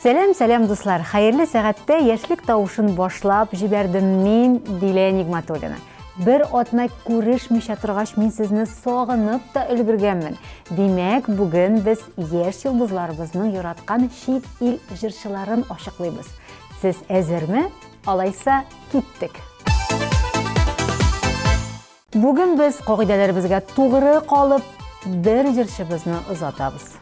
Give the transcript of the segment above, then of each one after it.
Сәлем дуслар, хайырлы сәгатьтә яшьлек тавышын башлап җибәрдем мин Дилә Нигъмәтуллина. Бер атна күрешмичә торгач мин сезне сагынып та өлгергәнмен. Димәк, бүген без яшь йолдызларыбызның яраткан чит ил җырчыларын ачыклыйбыз. Сез әзерме? Алайса, киттек. Бүген без кагыйдәләребезгә тугры калып, бер җырчыбызны озатабыз.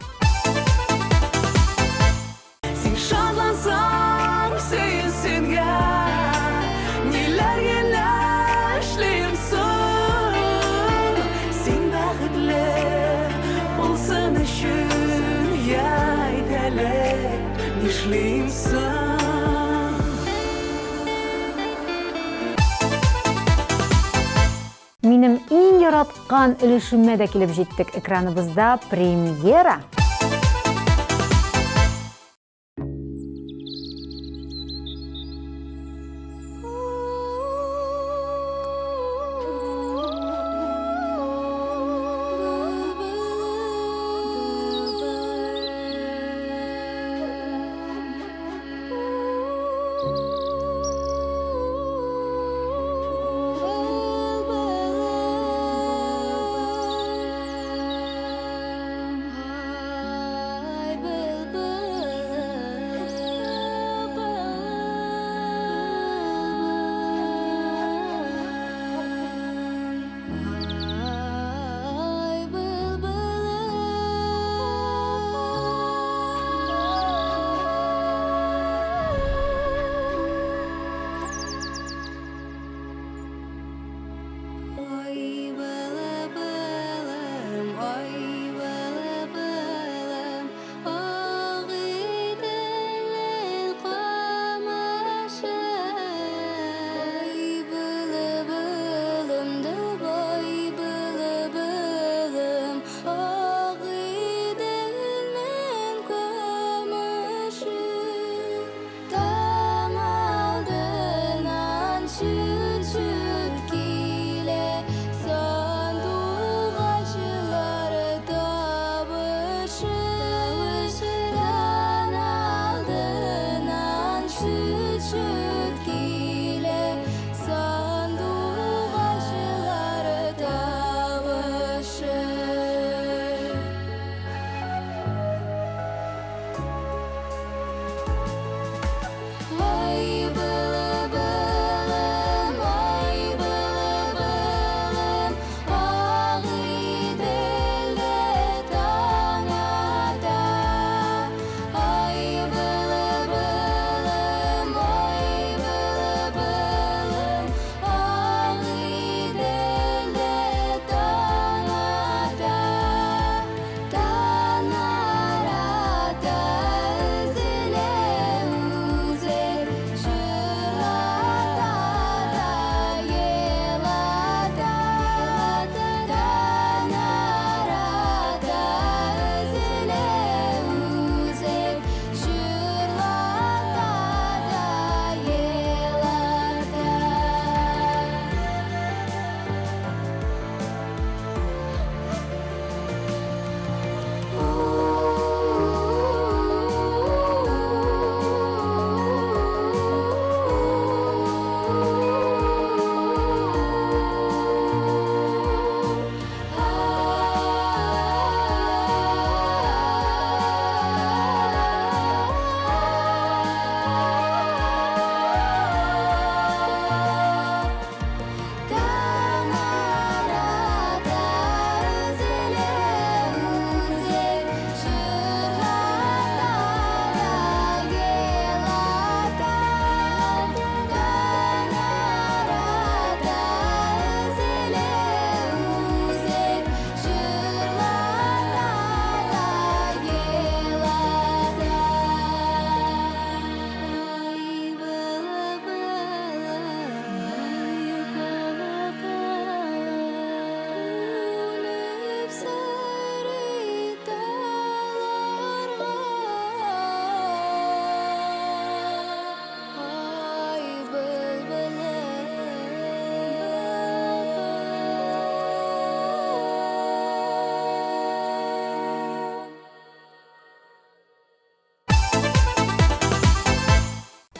Минем иң яраткан өлешемә дә килеп җиттек. Экраныбызда премьера.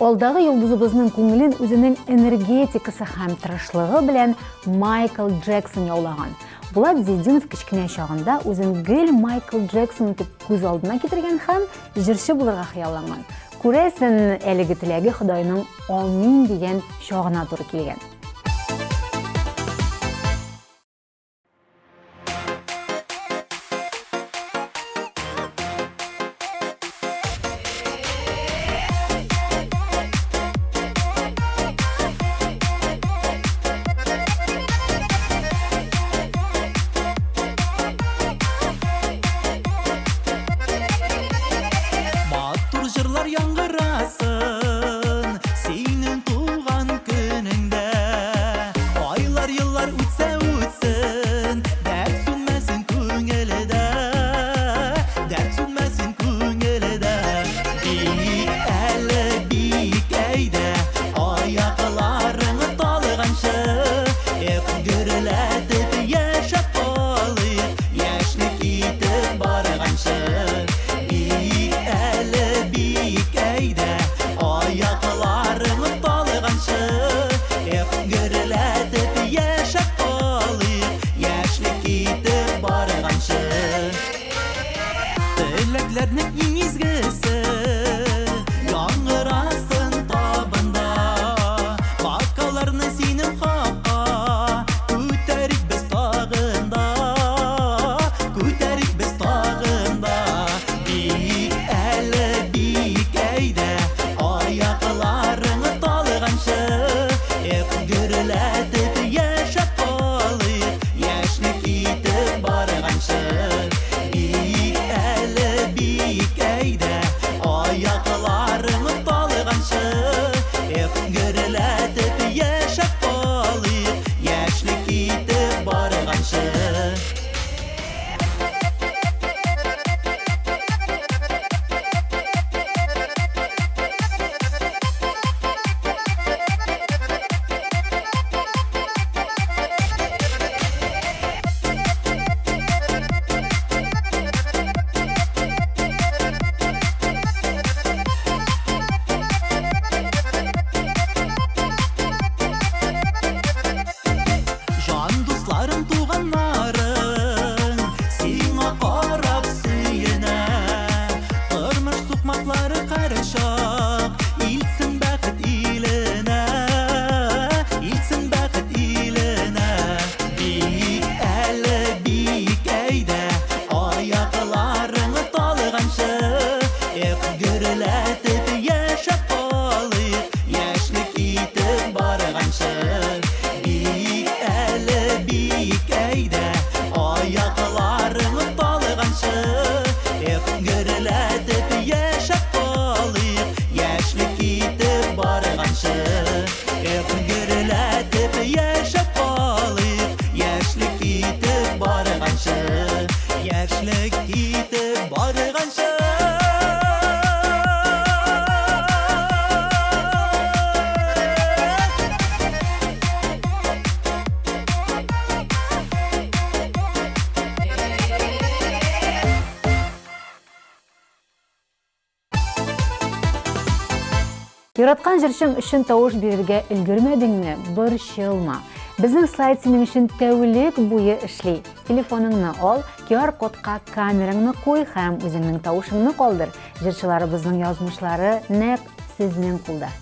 Алдагы йолдызыбызның күңелен үзенең энергетикасы һәм тырышлыгы белән Майкл Джексон яулаган. Булат Зейдинов кечкенә чагында үзен гел Майкл Джексон итеп күз алдына китергән һәм җырчы булырга хыялланган. Күрәсен, әлеге теләге Худайның амин дигән чагына туры килгән. Яраткан җырчың өчен тавыш бирергә өлгермәдеңме? Борчылма. Безнең сайт синең өчен тәүлек буе эшли. Телефоныңны ал, QR-кодка камераңны куй һәм үзеңнең тавышыңны калдыр. Җырчыларыбызның язмышлары нәкъ сезнең кулда.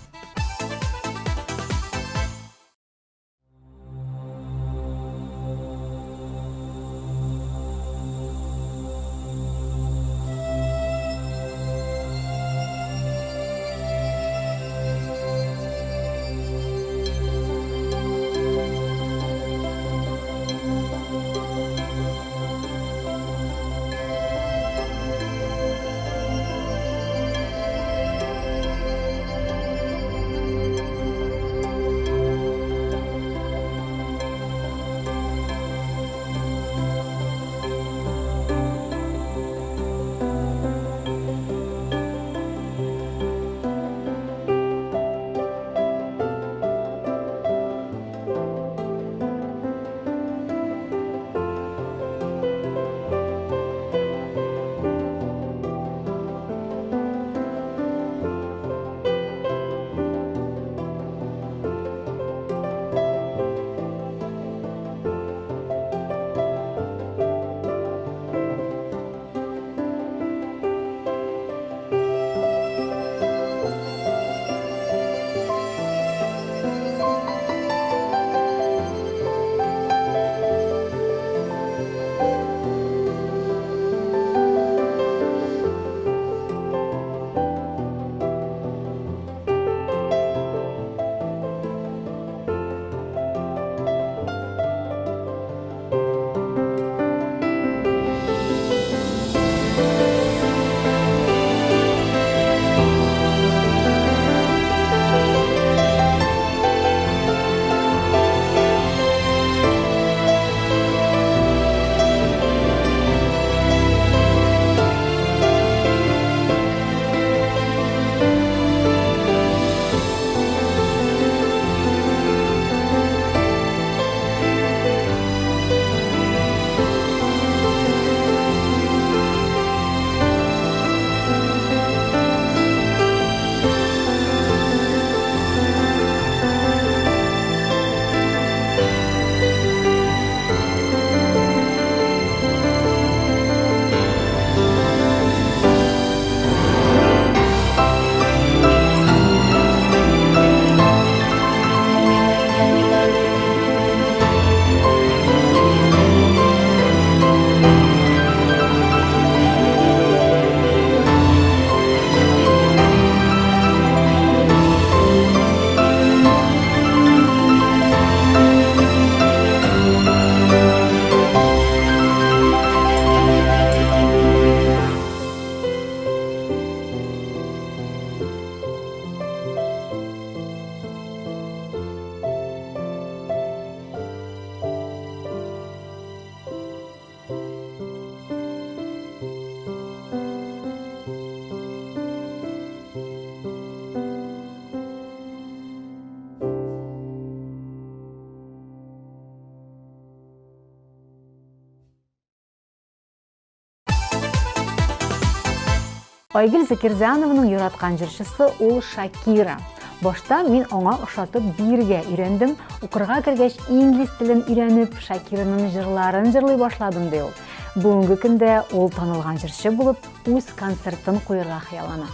Айгөл Закирзановның яраткан җырчысы ул Шакира. Башта мин аңа ошатып биргә өйрәндем. Укырга кергәч инглиз телен өйрәнеп, Шакираның җырларын җырлый башладым ди ул. Бүгенге көндә ул танылган җырчы булып, үз концертын куярга хыяллана.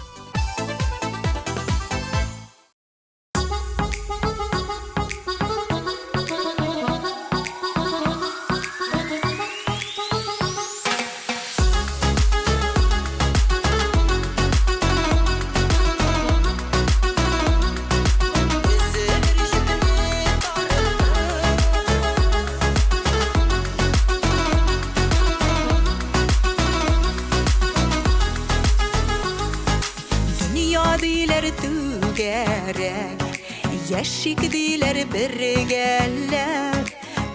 Яшик дилер бергәләр,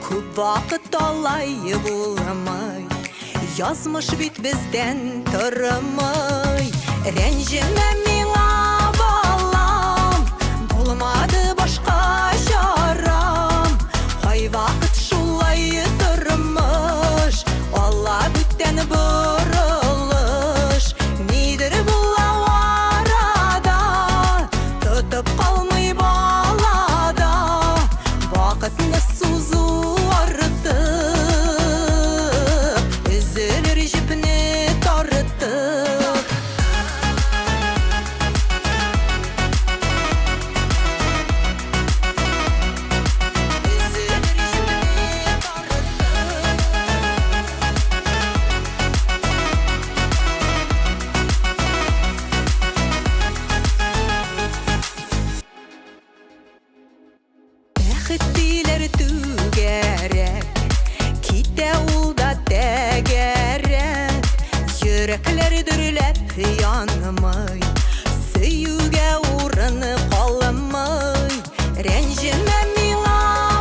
күп вакыт алай булмый. Язмыш бит бездән тормый. Рәнҗемә миңа балам, булмады башка чарам. Кай вакыт шулай тормыш, Алла бүтән борылыш. Нидер була арада, тотып калмый балада. Вакытны сузу артып, өзелер җипне тартып. Бәхеттиләр түгәрәк, китә ул да тәгәрәк. Йөрәкләр дөрләп янмый, сөюгә урыны калмый. Рәнҗемә миңа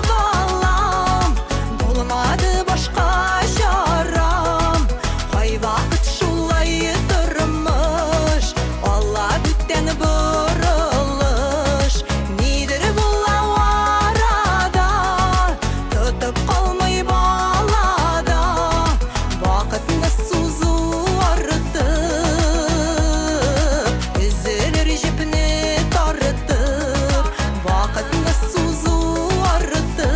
балам, булмады башка чарам. Кай вакыт шулай тормыш, Алла бүтән борылыш. Нидер була арада, тотып калмый балада. Вакытны сузу артып, өзелер җипне тартып. Вакытны сузу артып,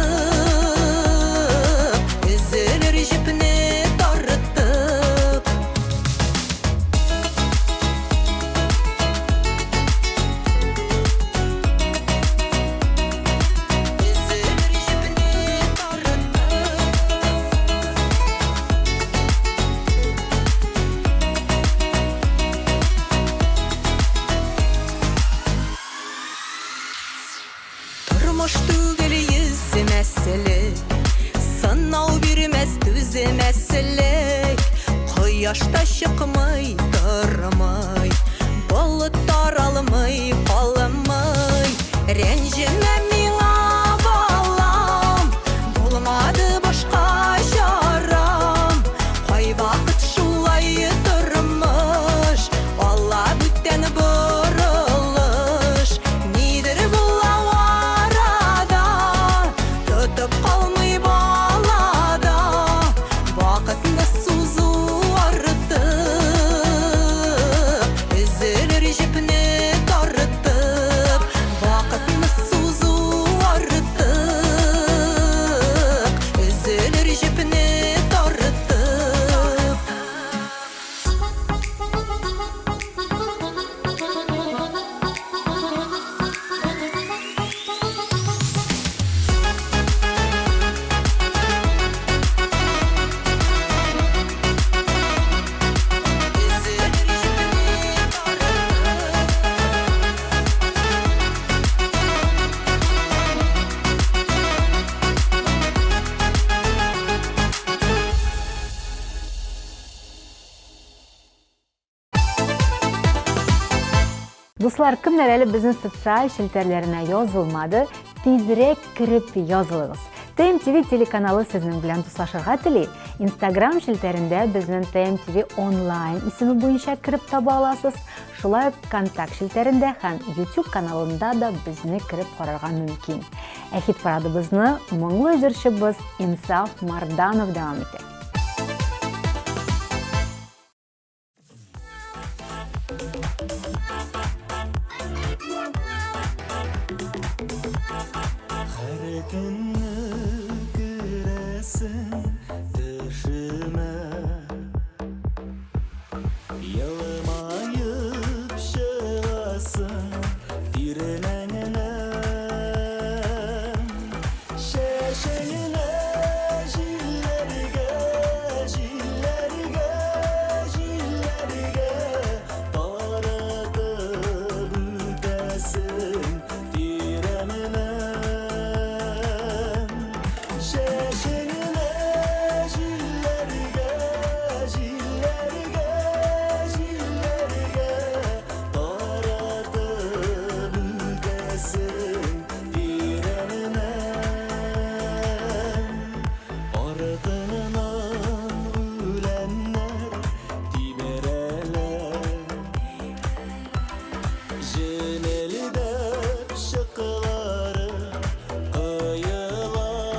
өзелер җипне тартып. Тормыш түгел йөзе мәсьәле, сынау бирмәс түзе мәсьәле. Кояшта чыкмый тормый, болыттар алмый калмый. Рәнҗемә миңа балам, булмады башка чарам. Кай вакыт шулай тормыш, Алла бүтән борылыш. Нидер була арада, тотып калмый балада. Вакытны сузу артып, өзелер җипне тартып. Вакытны сузу артып, өзелер җипне тартып. Дуслар, кемнәр әле безнең социаль челтәрләренә язылмады, тизрәк кирип язылыгыз. TMTV телеканалы сезнең белән дуслашырга тели. Instagram челтәрендә безнең TMTV онлайн исеме буенча кирип таба аласыз. Шулай ук контакт челтәрендә һәм YouTube каналында да безне кирип карарга мөмкин. Хит парадыбызны моңлы җырчыбыз Инсаф Марданов дәвам итә. kunni kirasin düşüme Yılmayıp şığasın direnenine Şeşeğine jillerge Barada bütesin diremine Şeşeğine jillerge Barada bütesin diremine Ardından ölenler dibereler Jenelide şıkları kıyılar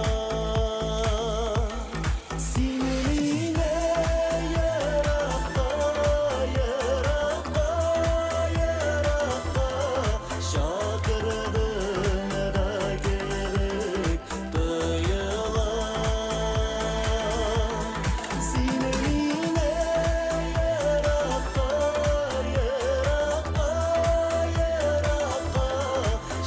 Sinirine yarakta Şakırdığına da gerek duyular Sinirine yarakta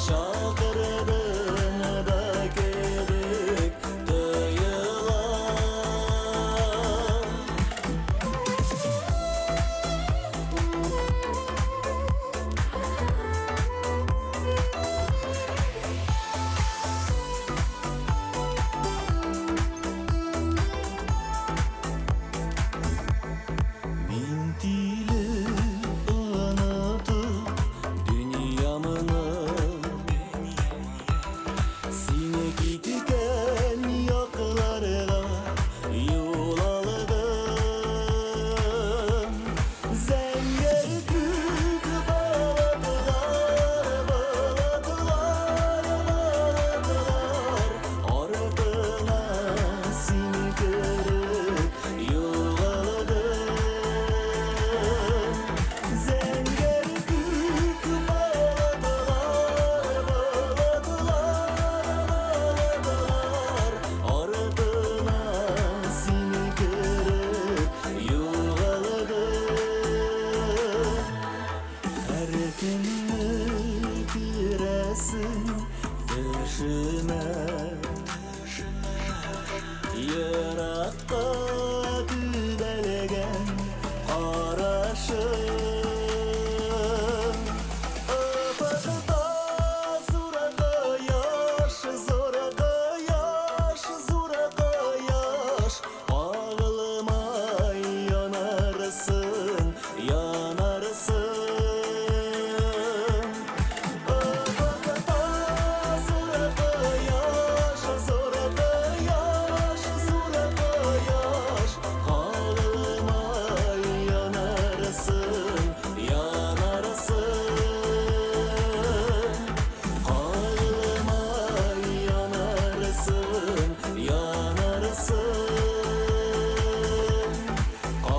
Şakırdığına da gerek duyular Min dili unutup dünyamını Sine gitken yaklarga yol aldım Zenger kük bağladılar Ardına seni görüp yol aldım Zenger kük bağladılar Ardına seni görüp yol aldım Her günü giresin düşüme Yırakta dübelegen qarashım Ufukta zuraqa yaş Ağlamay yanarsın Ufukta zuraqa yaş Ağlamay yanarsın Ağlamay yanarsın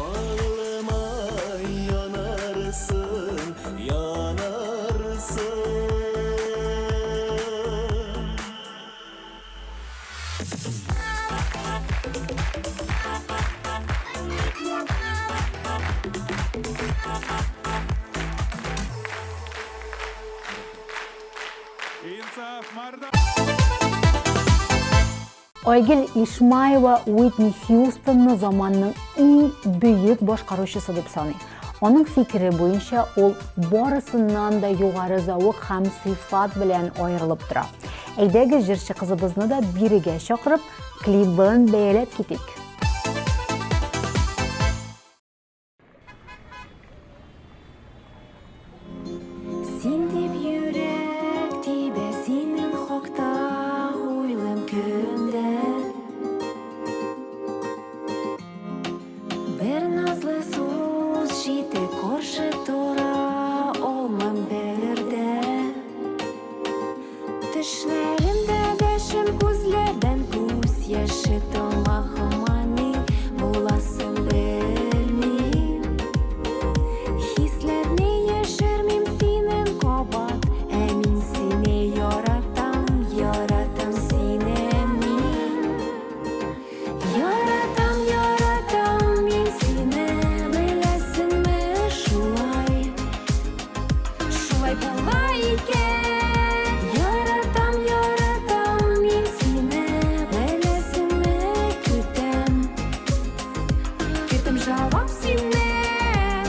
Ağlamay yanarsın Oygil Ишмаева Уитни Хьюстонны заманның иң бүйік башкаручысы дип саный. Аның фикере буенча ул барысыннан да югары зауык һәм сыйфат белән аерылып тора. Әйдәгез җырчы кызыбызны да бирегә чакырып, клибын бәяләп китик. Син дип йөрәк тибә синең хакта уйлым көндә Бер назлы сүз җитә каршы тора алмам бердә Төшләремдә дәшем күзләрдән күз яше тамагыма Шулай була икән. Яратам, яратам мин сине, беләсеңме көтәм. Көтәм җавап синнән.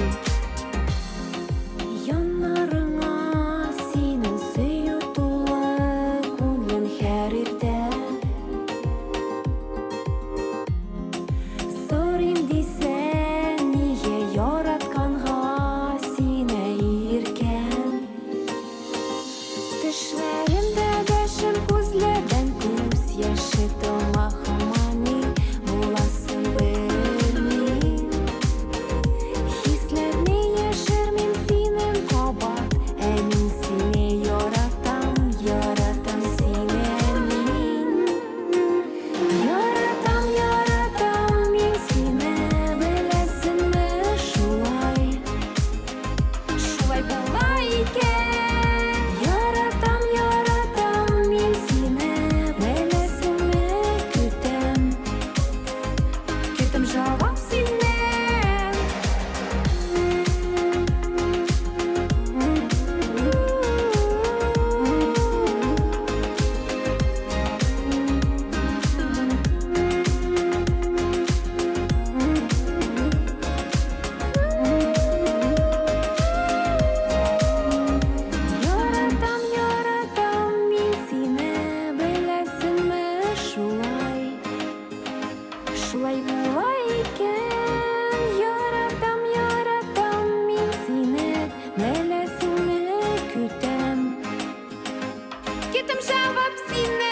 Яннарыңа синең сөю тулы, күңлем һәр иртә. Сорыйм дисәң, нигә яратканга сине иркән. Тешләремдә дәшер күзләрдән күз яше томахамани буласын белмим. Хисләрне яшермим синең кабат, ә мин сине яратам, яратам сине мин. Яратам, яратам мин сине, беләсеңме шулай. Шулай була икән. Яратам, яратам мин сине, беләсеңме көтәм. Көтәм җавап синнән. Яратам, яратам мин сине, беләсеңме шулай. Шулай була икән. Яратам, яратам мин сине, беләсеңме көтәм. Көтәм җавап синнән.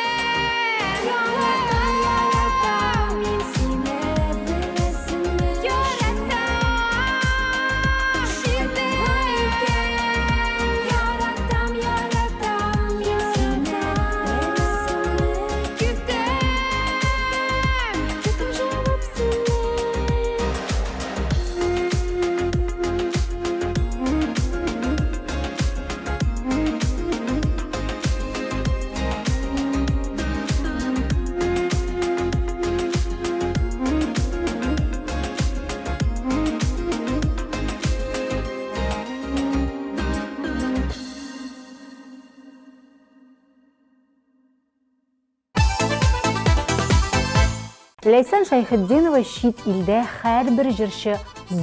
Яратам, яратам мин сине, беләсеңме яратам. Сине икән. Яратам, яратам мин сине, беләсеңме көтәм. Көтәм җавап синнән. Ләйсән Шәйхетдинова чит илдә һәрбер җырчы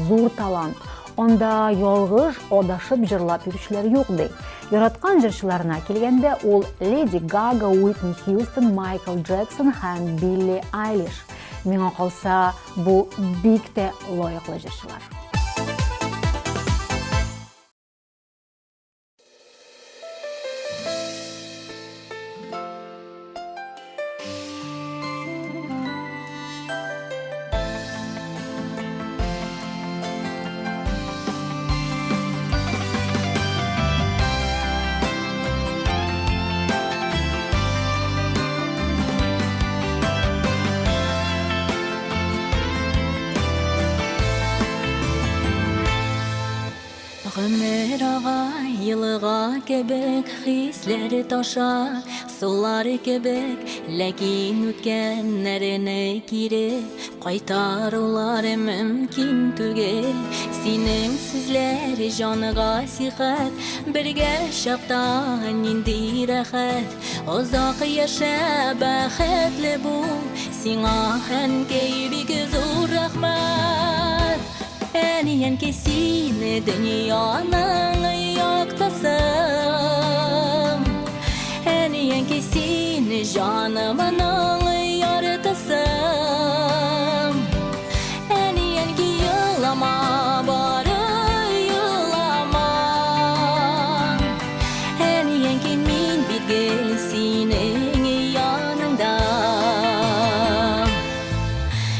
зур талант. Анда ялгыш адашып җырлап йөрүчеләр юк ди. Яраткан җырчыларына килгәндә ул Леди Гага, Уитни Хьюстон, Майкл Джексон һәм Билли Айлиш. Миңа калса, бу бик тә лаеклы җырчылар. Гомер ага йылыга кебек хисләре таша, сулары кебек, ләкин үткәннәрне кире кайтарулар мөмкин түгел. Синең сүзләр җанга сихәт, бергә чакта нинди рәхәт. Озак яшә, бәхетле бул, сиңа һәнкәй бик зур рәхмәт. Әниен кесине дөньяның яктысың. Әниен кесине жанымның яртысың. Әниен ки елама, бары елама. Әниен ки мин бит гел синең яныңда.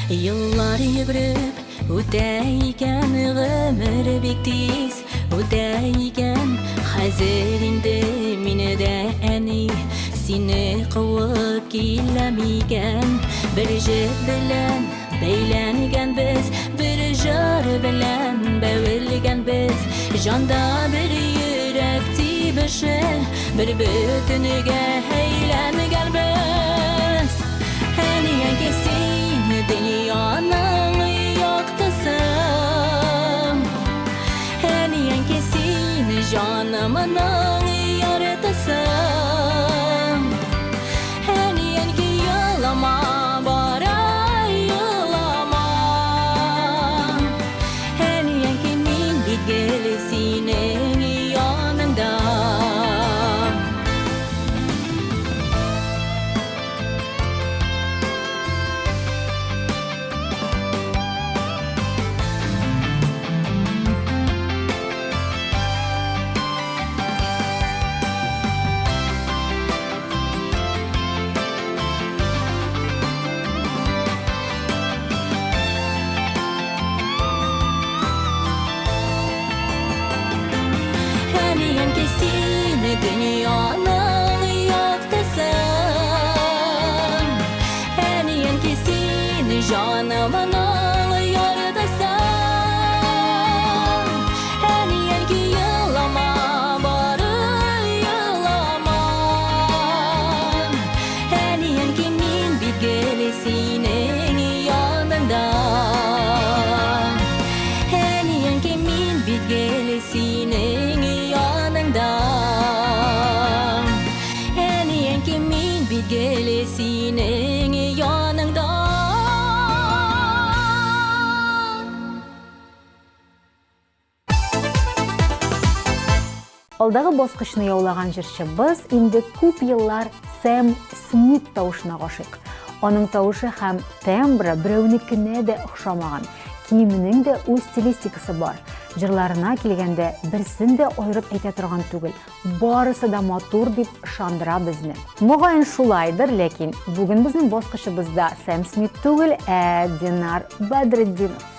Еллар йөгереп үтә икән, гомер бик тиз үтә икән. Хәзер инде мине дә әни сине куып киләм икән. Бер җыр белән бәйләнгән без, бер җыр белән бәвелгән без. Җанда бер йөрәк тибеше, бер бөтенегә әйләнгән без. Әниен ки син дөньяның яктысың. Әниен ки син Canımın yaratasın Her yenki yılama bara yılama Her yenki min bir gelesinin yanında Dünyanın yaktasın En yenkisini canımın yardasın En yenki yılama barı yılama En yenki min bir gelesinin yanında En yenki min bir gelesinin yanında gelesinin yanında Alдағы bosqichni yo'llagan jirchimiz endi ko'p yillar Sam Smith tavışına g'oshiq. Onun tavışı ham tembri birovnikine de o'xshamagan. Kiyimining de o'z stilistikasi bor. Jirlarına kelganda birsin de ayırıp ayta turgan tugul. Barысы da motor deb ishondira bizni. Mo'g'ayin shulaydir, lekin bugun bizning bosqichimizda Sam Smith tugul, Dinar Badriddinov.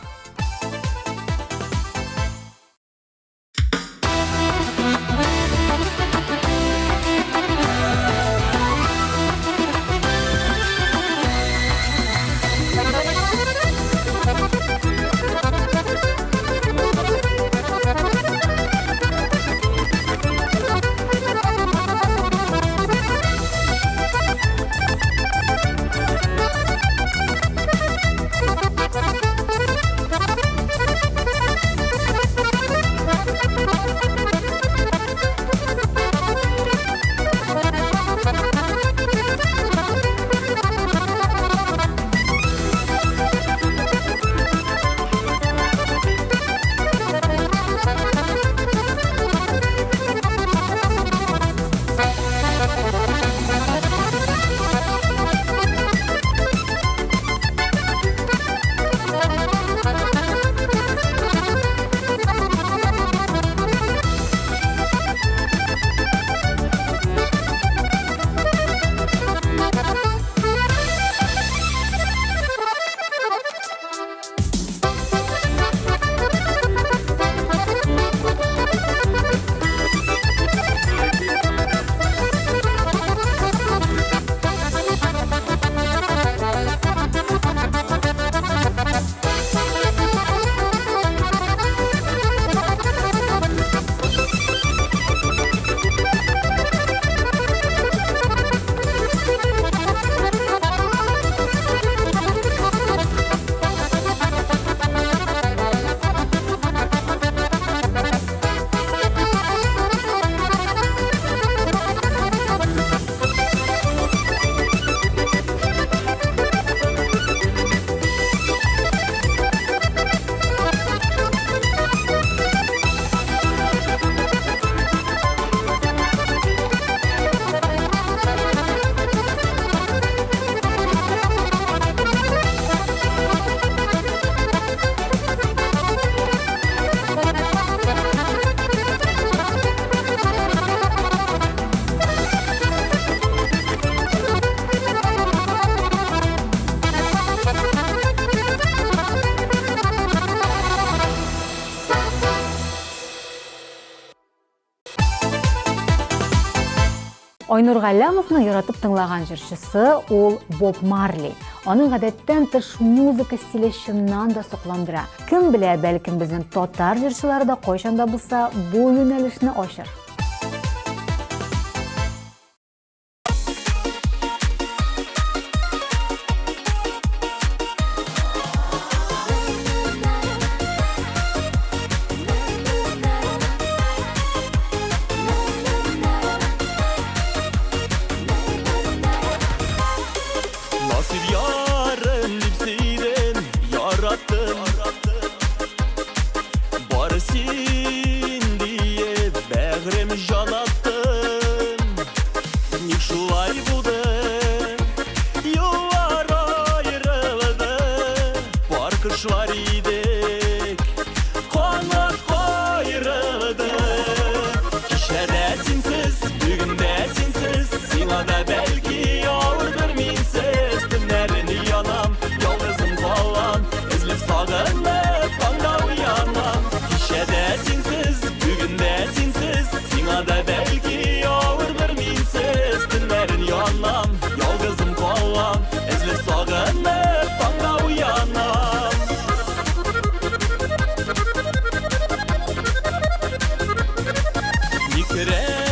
Aynur Галлямовны яратып тыңлаган җырчысы ул Боб Марли. Аның гадәттән тыш музыка стиле чыннан да сокландыра. Кем белә, бәлкем безнең татар җырчылары да кайчанда булса бу юнәлешне ачыр.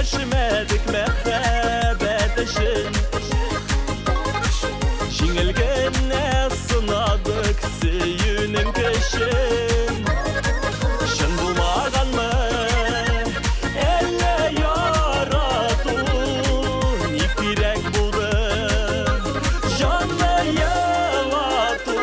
Döşmedik mehabbet için Жеңілгенне sınadık süyünün peşin Şın bulmağan mı elle yaratу İpirek buldu Canlı yalatу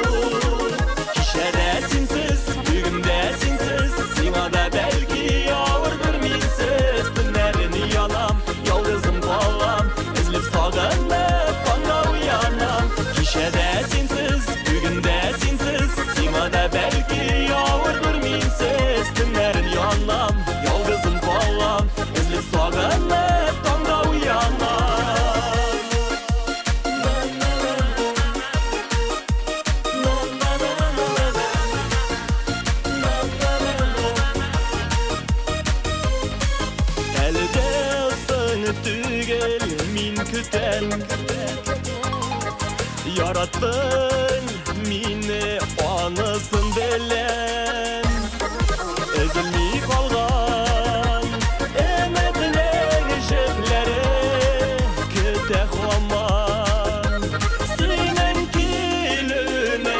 Kişedesinsiz, bugündesinsiz Sina da belki ağırdır minsiz Günlerini yanam, yalnızım kalam Ezilip sağınıp bana uyanam Kişedesinsiz, bugündesinsiz Sina da belki ağırdır minsiz Günlerini yanam, yalnızım kalam Ezilip sağınıp bana uyanam Eldesin tügel min küten Yarattın mini anısın bilen Ezilmi kalgan emediler jefleri Küte xaman Senin kilüne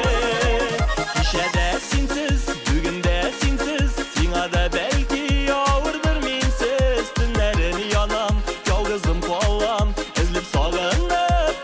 Kişedesinsiz, bugündesinsiz Sina da belki ağırdır minsiz Günlerini yanam, yalnızım kalam Ezilip sağınıp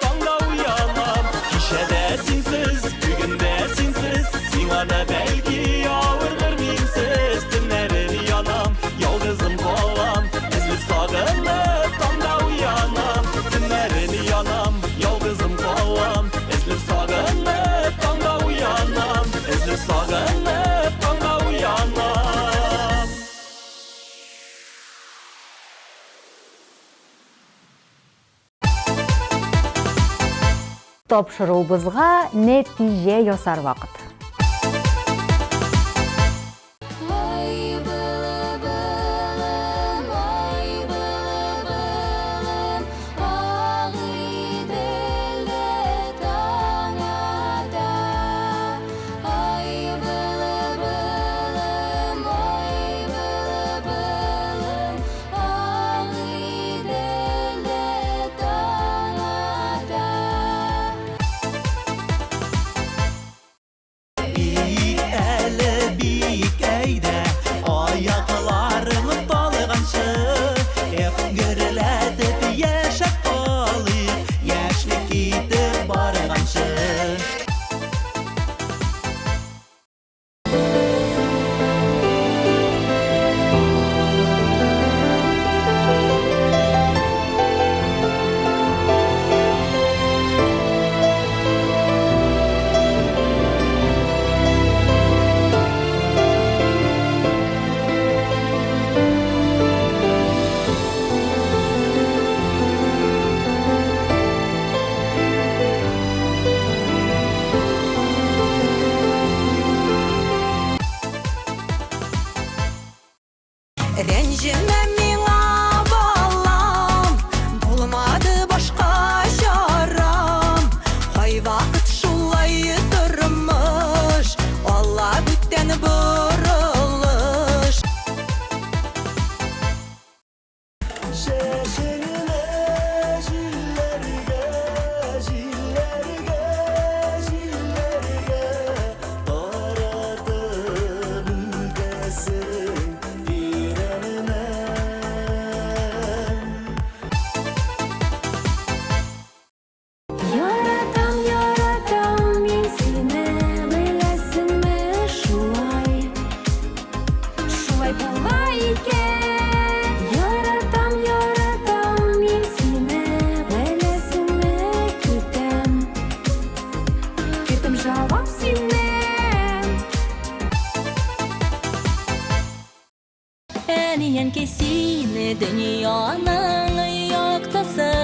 bana uyanam Kişedesinsiz, bugündesinsiz Sina da belki ağırdır minsiz Günlerini yanam, yalnızım kalam Ezilip sağınıp bana uyanam Günlerini yanam, yalnızım kalam Ezilip sağınıp bana uyanam Ezilip sağınıp bana uyanam Тапшыруыбызга нәтиҗә ясар вакыт. Ай былы-былым, ай былы-былым, ак иделле таң ата. Ай былы-былым, ай былы-былым, ак иделле таң ата. Бик әлі бик әйдә Аякларың талганчы Эх, гөрләтеп яшәп калыйк Яшьлек китеп барганчы Рәнҗемә миңа балам Булмады башка чарам Кай вакыт шулай тормыш Алла бүттән борылыш Шәшеңне җилләргә, җилләргә, җилләргә Таратып үтәсең тирәненнән Яратам, яратам мин сине, беләсеңме шулай? Шулай була икән. Яратам, яратам мин сине, беләсеңме көтәм. Көтәм җавап синнән. Әниен кесине дөньяның яктысым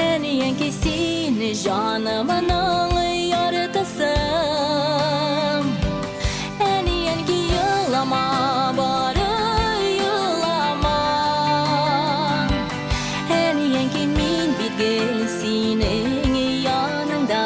Әниен кесине жанымның яртысым Әниен ки елама бары елама Әниен ки мин бит гел синең яныңда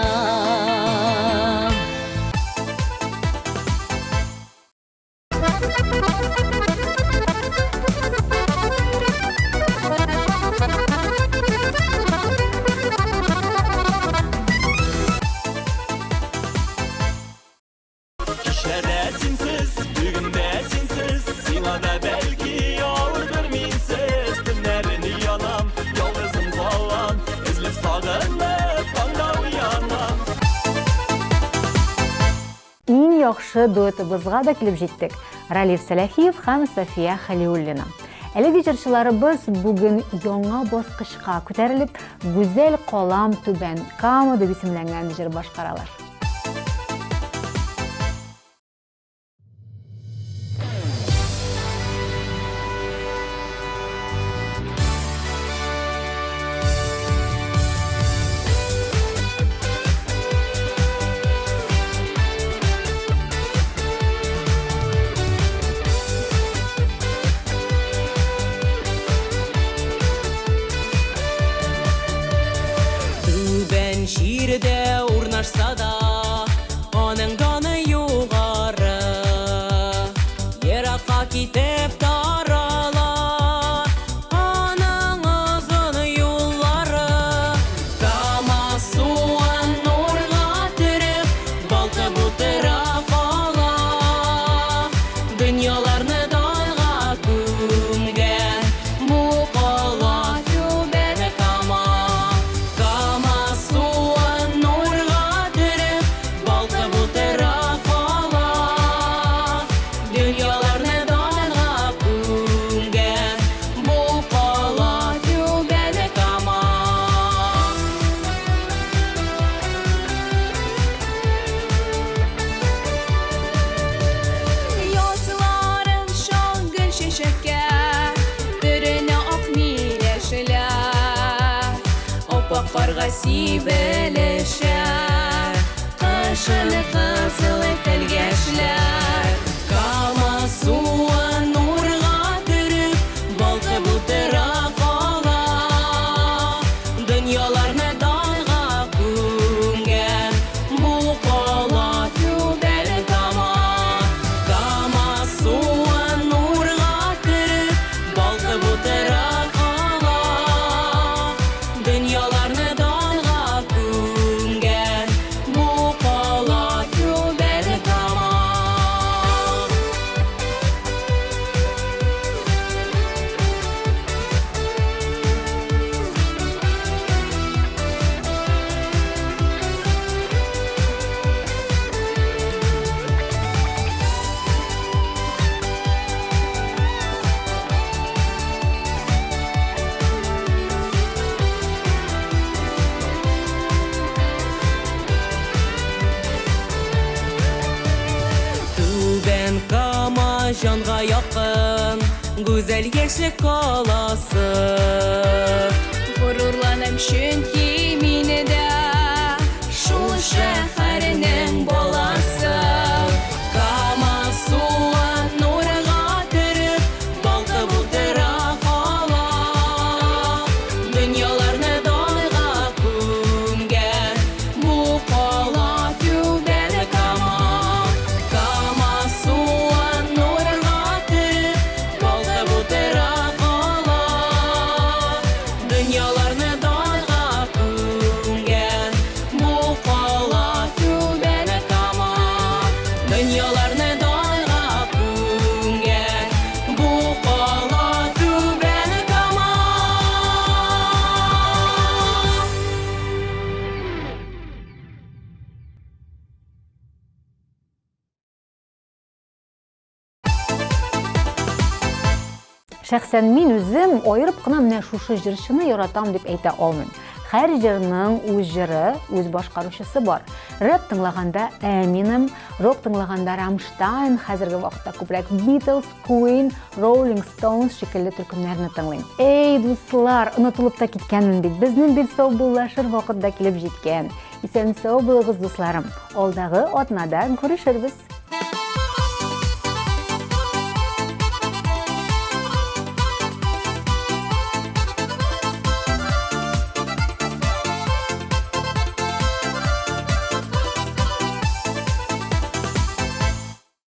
яхшы дуэтыбызга да килеп җиттек. Ралиф Салахиев һәм София Халиуллина. Әлеге җырчыларыбыз бүген яңа баскычка күтәрелеп, Гүзәл калам түбән Кама дип исемләнгән җыр башкаралар. Түбән җирдә урнашса да, аның даны югары. Еракка китеп тарала, аның озын юллары. Кама суын нурга төреп, балкып утыра кала. Дөньяларны дайга күмгән, бу кала түбән Кама. Кама суын нурга төреп, балкып утыра кала. Дөньяларны дайга күмгән, бу кала түбән Кама. Язларын шагыл чәчәккә, төренә ак миләшеләр. Опак карга сибелешәр, кышыны кызыл көлгәшләр. Кама суын нурга төреп, балкып утыра кала. Дөньяларны дайга күмгән, бу кала түбән Кама. Кама суын нурга төреп, балкып утыра кала. Дөньяларны дайга күмгән, бу кала түбән Кама. Түбән Кама җанга якын, гүзәл яшьлек каласы. Горурланам чөнки мине дә шул шәһәрнең баласы. Кама суын нурга төреп, балкып утыра кала. Дөньяларны дайга күмгән, бу кала түбән Кама. Кама суын нурга төреп, балкып утыра кала. Дөньяларны дайга күмгән, бу кала түбән Кама. Дөньяларны дайга күмгән, бу кала түбән Кама. Шәхсән мин үзем аерып кына менә шушы җырчыны яратам дип әйтә алмыйм. Һәр җырның үз җыры, үз башкаручысы бар. Рэп тыңлаганда Eminem, рок тыңлаганда Rammstein, хәзерге вакытта күбрәк Beatles, Queen, Rolling Stones шикелле төркемнәрне тыңлыйм. Эй дуслар, онытылып та киткәнмен бит. Безнең бит саубуллашыр вакыт да килеп җиткән. Исән сау булыгыз дусларым. Алдагы атнада күрешербез.